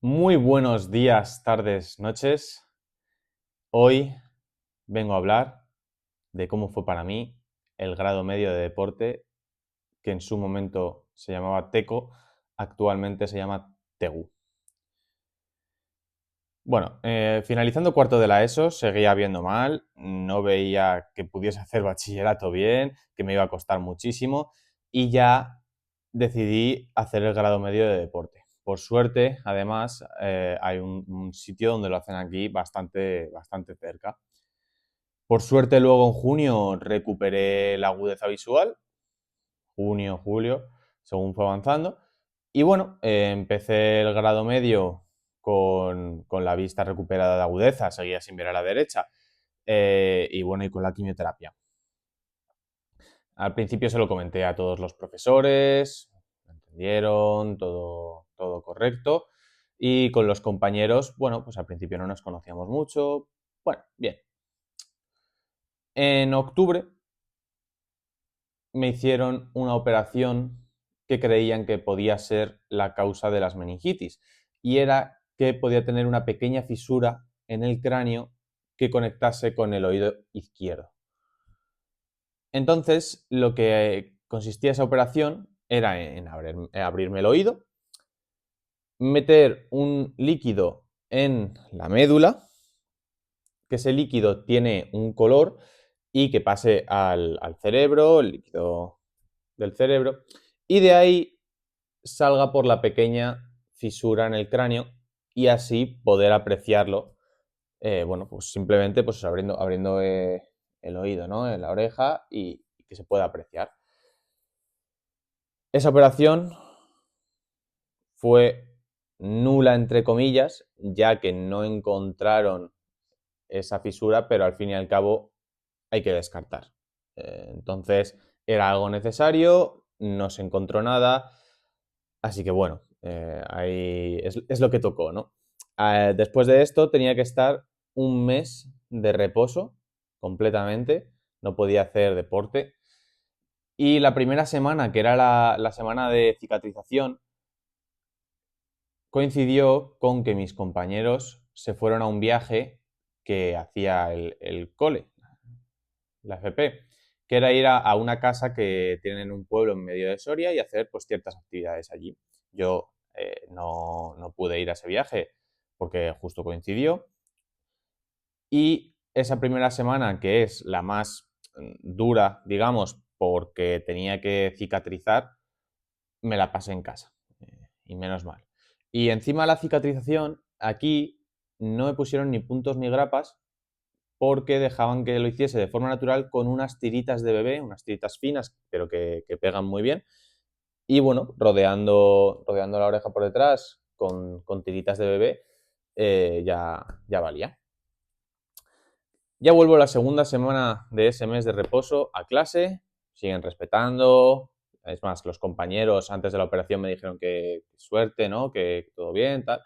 Muy buenos días, tardes, noches. Hoy vengo a hablar de cómo fue para mí el grado medio de deporte, que en su momento se llamaba TECO, actualmente se llama TEGU. Bueno, finalizando cuarto de la ESO, seguía viendo mal, no veía que pudiese hacer bachillerato bien, que me iba a costar muchísimo y ya decidí hacer el grado medio de deporte. Por suerte, además, hay un sitio donde lo hacen aquí bastante cerca. Por suerte, luego en junio recuperé la agudeza visual, junio, julio, según fue avanzando. Y bueno, empecé el grado medio con la vista recuperada de agudeza, seguía sin ver a la derecha. Y bueno, y con la quimioterapia. Al principio se lo comenté a todos los profesores, lo entendieron, todo correcto. Y con los compañeros, bueno, pues al principio no nos conocíamos mucho. Bueno, bien. En octubre me hicieron una operación que creían que podía ser la causa de las meningitis. Y era que podía tener una pequeña fisura en el cráneo que conectase con el oído izquierdo. Entonces, lo que consistía esa operación era en abrirme el oído, meter un líquido en la médula, que ese líquido tiene un color y que pase al cerebro, el líquido del cerebro, y de ahí salga por la pequeña fisura en el cráneo y así poder apreciarlo. Bueno, pues simplemente pues abriendo el oído, ¿no? En la oreja y que se pueda apreciar. Esa operación fue nula, entre comillas, ya que no encontraron esa fisura, pero al fin y al cabo hay que descartar. Entonces era algo necesario, no se encontró nada, así que bueno, ahí es lo que tocó, ¿no? Después de esto tenía que estar un mes de reposo completamente, no podía hacer deporte. Y la primera semana, que era la semana de cicatrización, coincidió con que mis compañeros se fueron a un viaje que hacía el cole, la FP, que era ir a una casa que tienen en un pueblo en medio de Soria y hacer pues ciertas actividades allí. Yo no pude ir a ese viaje porque justo coincidió y esa primera semana, que es la más dura, digamos, porque tenía que cicatrizar, me la pasé en casa. Y menos mal. Y encima de la cicatrización, aquí no me pusieron ni puntos ni grapas porque dejaban que lo hiciese de forma natural con unas tiritas de bebé, unas tiritas finas, pero que pegan muy bien. Y bueno, rodeando la oreja por detrás con tiritas de bebé, ya valía. Ya vuelvo la segunda semana de ese mes de reposo a clase, siguen respetando. Es más, los compañeros antes de la operación me dijeron que suerte, ¿no? Que todo bien, tal.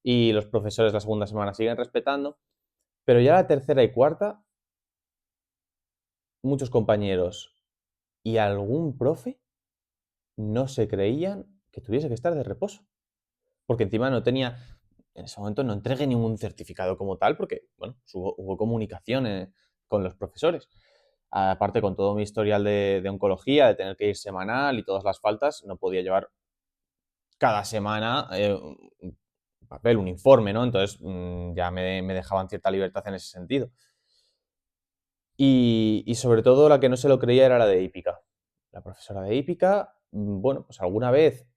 Y los profesores la segunda semana siguen respetando. Pero ya la tercera y cuarta, muchos compañeros y algún profe no se creían que tuviese que estar de reposo. Porque encima no tenía, en ese momento no entregué ningún certificado como tal, porque, bueno, pues hubo comunicación con los profesores. Aparte, con todo mi historial de oncología, de tener que ir semanal y todas las faltas, no podía llevar cada semana un papel, un informe, ¿no? Entonces ya me dejaban cierta libertad en ese sentido. Y sobre todo la que no se lo creía era la de hípica. La profesora de hípica, bueno, pues alguna vez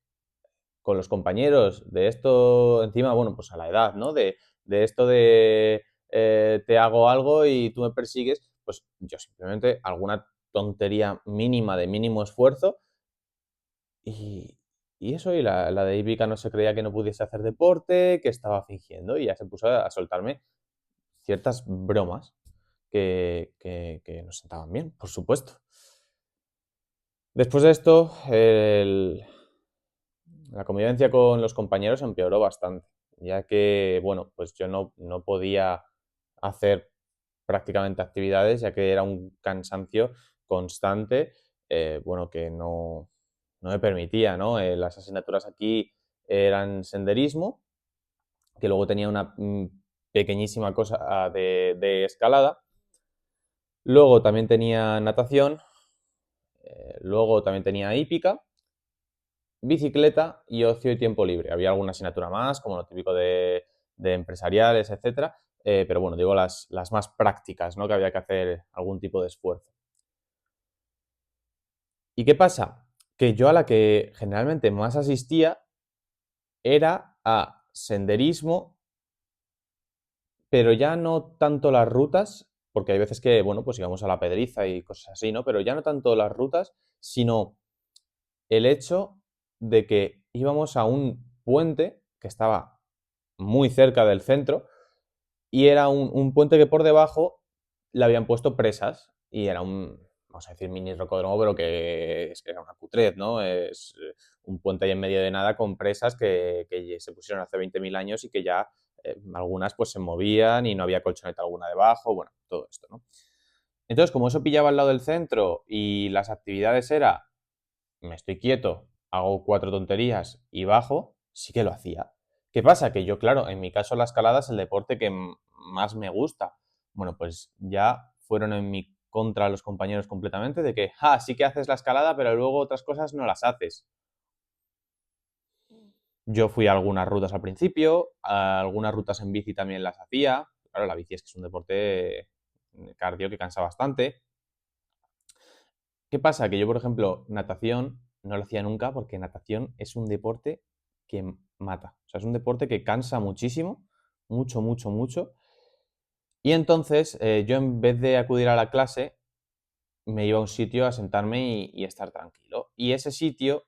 con los compañeros de esto, encima, bueno, pues a la edad, ¿no? De esto de te hago algo y tú me persigues, pues yo simplemente alguna tontería mínima de mínimo esfuerzo y, y eso, y la de hípica no se creía que no pudiese hacer deporte, que estaba fingiendo y ya se puso a soltarme ciertas bromas que nos sentaban bien, por supuesto. Después de esto, la convivencia con los compañeros empeoró bastante, ya que, bueno, pues yo no podía hacer prácticamente actividades, ya que era un cansancio constante, bueno, que no me permitía, ¿no? Las asignaturas aquí eran senderismo que luego tenía una pequeñísima cosa de escalada. Luego también tenía natación, luego también tenía hípica, bicicleta y ocio y tiempo libre. Había alguna asignatura más, como lo típico de empresariales, etcétera, pero bueno, digo las más prácticas, ¿no? Que había que hacer algún tipo de esfuerzo. ¿Y qué pasa? Que yo a la que generalmente más asistía era a senderismo, pero ya no tanto las rutas, porque hay veces que, bueno, pues íbamos a la Pedriza y cosas así, ¿no? Pero ya no tanto las rutas, sino el hecho de que íbamos a un puente que estaba muy cerca del centro y era un puente que por debajo le habían puesto presas y era vamos a decir, mini rocódromo, pero que era una putred, ¿no? Es un puente ahí en medio de nada con presas que se pusieron hace 20.000 años y que ya algunas pues se movían y no había colchoneta alguna debajo, bueno, todo esto, ¿no? Entonces, como eso pillaba al lado del centro y las actividades era me estoy quieto, hago 4 tonterías y bajo, sí que lo hacía. ¿Qué pasa? Que yo, claro, en mi caso la escalada es el deporte que más me gusta. Bueno, pues ya fueron en mi contra los compañeros completamente de que, sí que haces la escalada, pero luego otras cosas no las haces. Yo fui a algunas rutas al principio, a algunas rutas en bici también las hacía. Claro, la bici es que es un deporte cardio que cansa bastante. ¿Qué pasa? Que yo, por ejemplo, natación no lo hacía nunca porque natación es un deporte que mata. O sea, es un deporte que cansa muchísimo, mucho, mucho, mucho. Y entonces yo en vez de acudir a la clase, me iba a un sitio a sentarme y estar tranquilo. Y ese sitio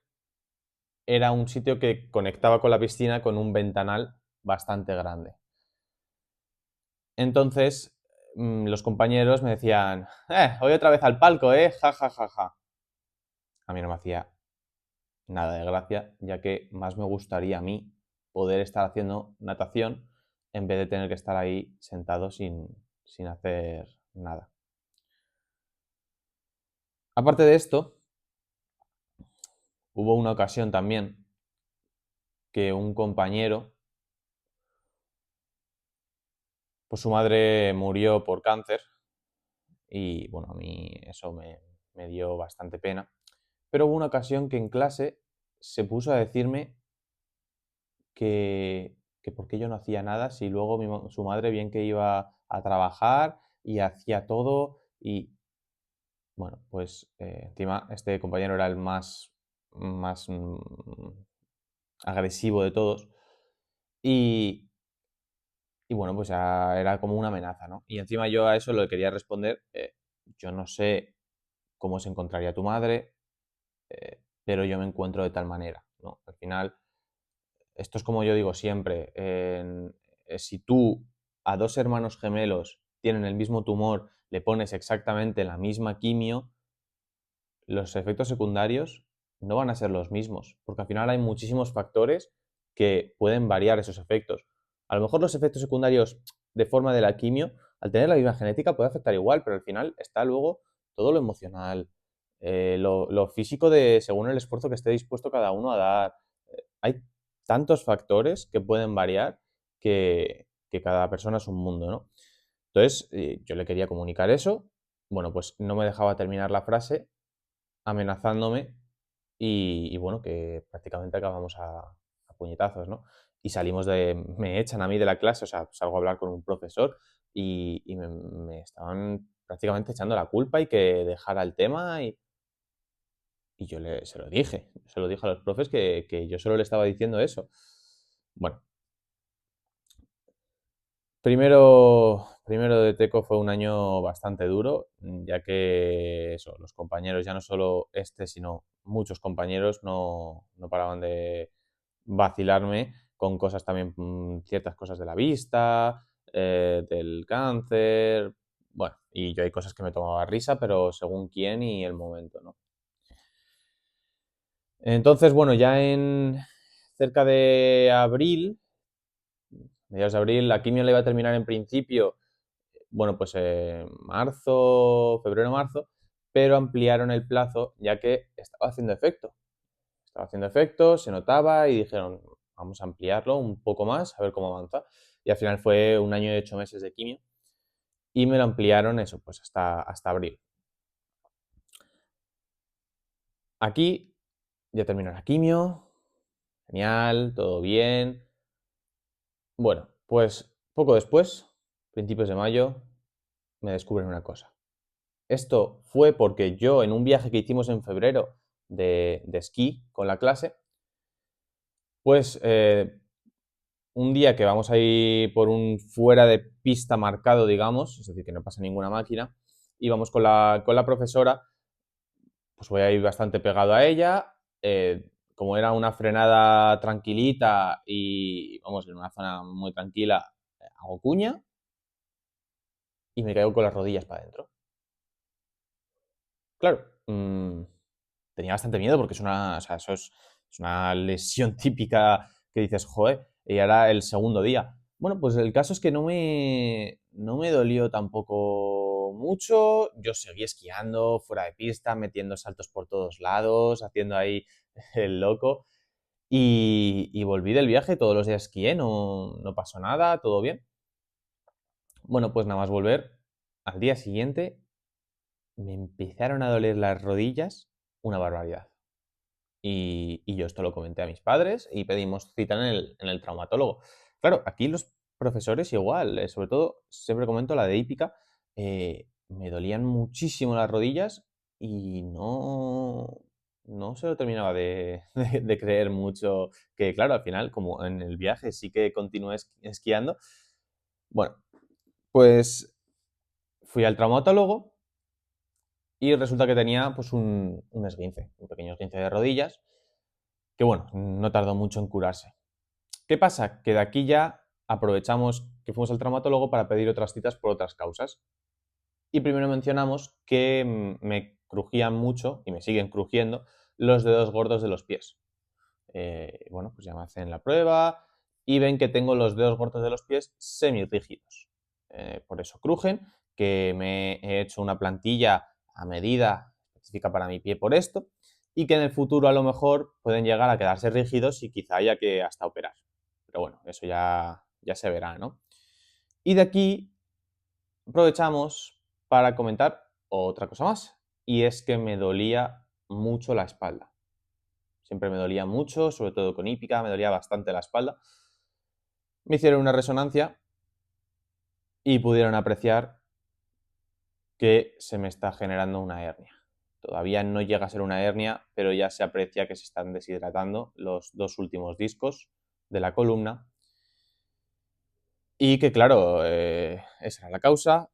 era un sitio que conectaba con la piscina con un ventanal bastante grande. Entonces los compañeros me decían, hoy otra vez al palco, ja, ja, ja, ja. A mí no me hacía nada de gracia, ya que más me gustaría a mí poder estar haciendo natación en vez de tener que estar ahí sentado sin hacer nada. Aparte de esto, hubo una ocasión también que un compañero, pues su madre murió por cáncer y bueno, a mí eso me dio bastante pena. Pero hubo una ocasión que en clase se puso a decirme que por qué yo no hacía nada si luego su madre bien que iba a trabajar y hacía todo y bueno, pues encima este compañero era el más agresivo de todos y, y bueno, pues ya era como una amenaza, ¿no? Y encima yo a eso le quería responder, yo no sé cómo se encontraría tu madre, pero yo me encuentro de tal manera, ¿no? Al final esto es como yo digo siempre, si tú a dos hermanos gemelos tienen el mismo tumor, le pones exactamente la misma quimio, los efectos secundarios no van a ser los mismos, porque al final hay muchísimos factores que pueden variar esos efectos. A lo mejor los efectos secundarios de forma de la quimio, al tener la misma genética, puede afectar igual, pero al final está luego todo lo emocional, lo físico de según el esfuerzo que esté dispuesto cada uno a dar. Hay tantos factores que pueden variar que cada persona es un mundo, ¿no? Entonces, yo le quería comunicar eso. Bueno, pues no me dejaba terminar la frase amenazándome y bueno, que prácticamente acabamos a puñetazos, ¿no? Y me echan a mí de la clase, o sea, salgo a hablar con un profesor y me estaban prácticamente echando la culpa y que dejara el tema y yo se lo dije a los profes que yo solo le estaba diciendo eso. Bueno, primero de Teco fue un año bastante duro, ya que eso, los compañeros, ya no solo este, sino muchos compañeros no paraban de vacilarme con cosas también, ciertas cosas de la vista, del cáncer, bueno, y yo hay cosas que me tomaba risa, pero según quién y el momento, ¿no? Entonces, bueno, ya en cerca de abril, mediados de abril, la quimio le iba a terminar en principio bueno, pues marzo, febrero-marzo, pero ampliaron el plazo ya que estaba haciendo efecto. Estaba haciendo efecto, se notaba y dijeron, vamos a ampliarlo un poco más, a ver cómo avanza. Y al final fue 1 año y 8 meses de quimio y me lo ampliaron eso, pues hasta abril. Aquí ya terminó la quimio, genial, todo bien. Bueno, pues poco después, principios de mayo, me descubren una cosa. Esto fue porque yo en un viaje que hicimos en febrero de esquí con la clase, pues un día que vamos a ir por un fuera de pista marcado, digamos, es decir, que no pasa ninguna máquina, íbamos con la profesora, pues voy a ir bastante pegado a ella, como era una frenada tranquilita y vamos, en una zona muy tranquila, hago cuña y me caigo con las rodillas para adentro. Claro, tenía bastante miedo porque o sea, es una lesión típica que dices, joder, y ahora el segundo día. Bueno, pues el caso es que no me dolió tampoco mucho. Yo seguí esquiando fuera de pista, metiendo saltos por todos lados, haciendo ahí el loco. Y volví del viaje, todos los días esquié, no pasó nada, todo bien. Bueno, pues nada más volver, al día siguiente me empezaron a doler las rodillas una barbaridad. Y yo esto lo comenté a mis padres y pedimos cita en el traumatólogo. Claro, aquí los profesores igual, sobre todo, siempre comento la de hípica, me dolían muchísimo las rodillas y no se lo terminaba de creer mucho que, claro, al final, como en el viaje sí que continué esquiando, bueno, pues fui al traumatólogo y resulta que tenía pues un esguince, un pequeño esguince de rodillas, que bueno, no tardó mucho en curarse. ¿Qué pasa? Que de aquí ya aprovechamos que fuimos al traumatólogo para pedir otras citas por otras causas. Y primero mencionamos que me crujían mucho, y me siguen crujiendo, los dedos gordos de los pies. Bueno, pues ya me hacen la prueba y ven que tengo los dedos gordos de los pies semirrígidos. Por eso crujen, que me he hecho una plantilla a medida específica para mi pie por esto y que en el futuro a lo mejor pueden llegar a quedarse rígidos y quizá haya que hasta operar. Pero bueno, eso ya se verá, ¿no? Y de aquí aprovechamos para comentar otra cosa más, y es que me dolía mucho la espalda. Siempre me dolía mucho, sobre todo con hípica, me dolía bastante la espalda. Me hicieron una resonancia y pudieron apreciar que se me está generando una hernia. Todavía no llega a ser una hernia, pero ya se aprecia que se están deshidratando los 2 últimos discos de la columna y que, claro, esa era la causa,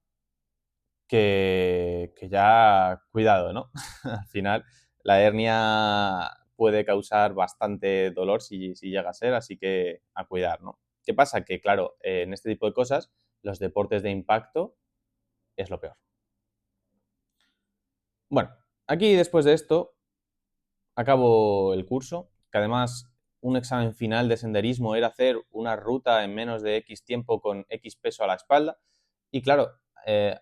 que ya cuidado, ¿no? Al final, la hernia puede causar bastante dolor si llega a ser, así que a cuidar, ¿no? ¿Qué pasa? Que, claro, en este tipo de cosas, los deportes de impacto es lo peor. Bueno, aquí después de esto, acabo el curso, que además un examen final de senderismo era hacer una ruta en menos de X tiempo con X peso a la espalda. Y claro,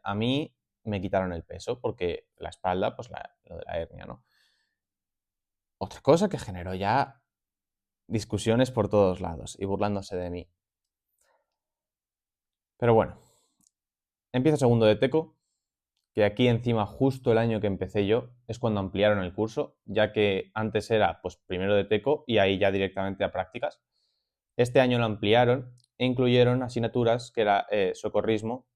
a mí me quitaron el peso porque la espalda, pues lo de la hernia, ¿no? Otra cosa que generó ya discusiones por todos lados y burlándose de mí. Pero bueno, empiezo segundo de teco, que aquí encima justo el año que empecé yo es cuando ampliaron el curso, ya que antes era pues primero de teco y ahí ya directamente a prácticas. Este año lo ampliaron e incluyeron asignaturas que era socorrismo,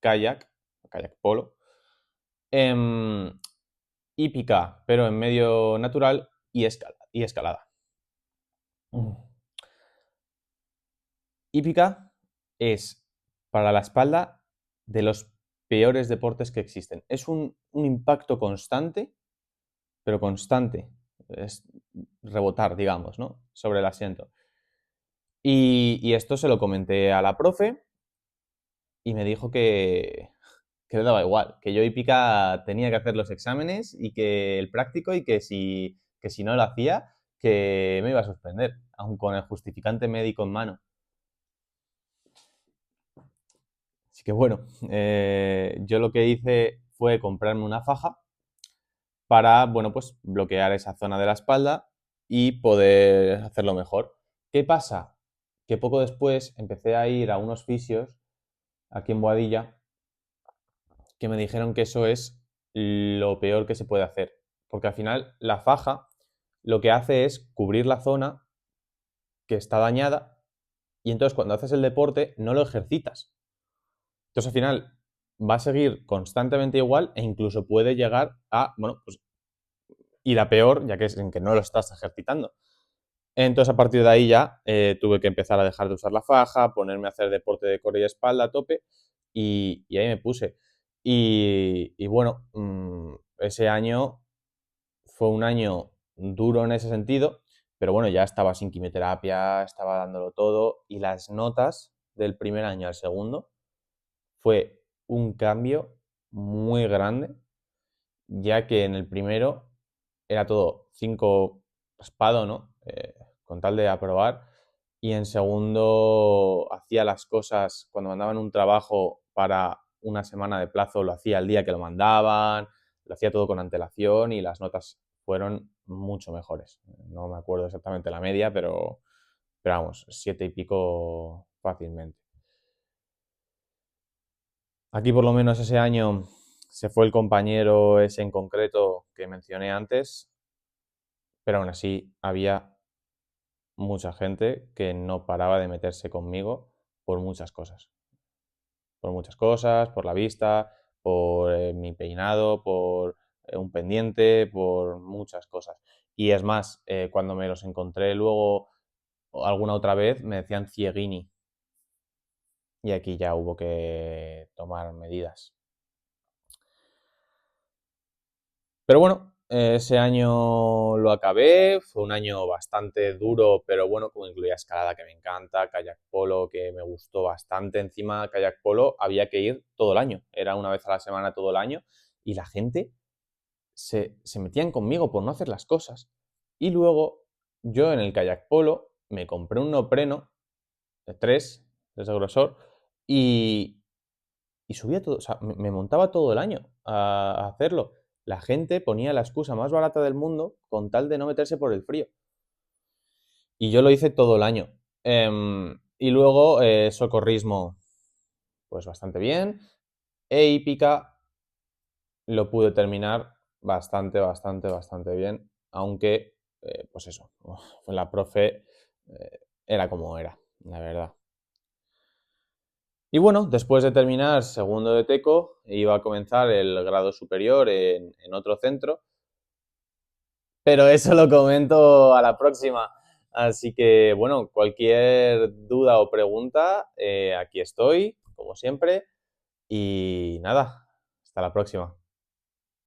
kayak, kayak polo, hípica, pero en medio natural y escalada. Hípica es para la espalda de los peores deportes que existen. Es un impacto constante, pero constante. Es rebotar, digamos, ¿no? Sobre el asiento. Y esto se lo comenté a la profe y me dijo que le daba igual, que yo hípica tenía que hacer los exámenes y que el práctico y que si no lo hacía, que me iba a suspender, aun con el justificante médico en mano. Así que bueno, yo lo que hice fue comprarme una faja para, bueno, pues bloquear esa zona de la espalda y poder hacerlo mejor. ¿Qué pasa? Que poco después empecé a ir a unos fisios aquí en Boadilla que me dijeron que eso es lo peor que se puede hacer. Porque al final la faja lo que hace es cubrir la zona que está dañada y entonces cuando haces el deporte no lo ejercitas. Entonces al final va a seguir constantemente igual e incluso puede llegar a, bueno, pues ir a peor, ya que es en que no lo estás ejercitando. Entonces a partir de ahí ya tuve que empezar a dejar de usar la faja, ponerme a hacer deporte de core y espalda a tope y ahí me puse. Y bueno, ese año fue un año duro en ese sentido, pero bueno, ya estaba sin quimioterapia, estaba dándolo todo y las notas del primer año al segundo fue un cambio muy grande, ya que en el primero era todo 5 raspado, ¿no? Con tal de aprobar. Y en segundo hacía las cosas, cuando mandaban un trabajo para una semana de plazo, lo hacía el día que lo mandaban, lo hacía todo con antelación y las notas fueron mucho mejores. No me acuerdo exactamente la media, pero vamos, 7 y pico fácilmente. Aquí por lo menos ese año se fue el compañero ese en concreto que mencioné antes, pero aún así había mucha gente que no paraba de meterse conmigo por muchas cosas. Por muchas cosas, por la vista, por mi peinado, por un pendiente, por muchas cosas. Y es más, cuando me los encontré luego alguna otra vez, me decían cieguini. Y aquí ya hubo que tomar medidas. Pero bueno, ese año lo acabé, fue un año bastante duro, pero bueno, como incluía escalada que me encanta, kayak polo que me gustó bastante, encima kayak polo había que ir todo el año, era una vez a la semana todo el año y la gente se metían conmigo por no hacer las cosas. Y luego yo en el kayak polo me compré un neopreno de 3 de ese grosor y, y subía todo, o sea, me montaba todo el año a hacerlo. La gente ponía la excusa más barata del mundo con tal de no meterse por el frío. Y yo lo hice todo el año. Y luego socorrismo, pues bastante bien. E hípica lo pude terminar bastante bien. Aunque, pues eso, la profe era como era, la verdad. Y bueno, después de terminar segundo de Teco, iba a comenzar el grado superior en otro centro, pero eso lo comento a la próxima. Así que bueno, cualquier duda o pregunta, aquí estoy, como siempre, y nada, hasta la próxima.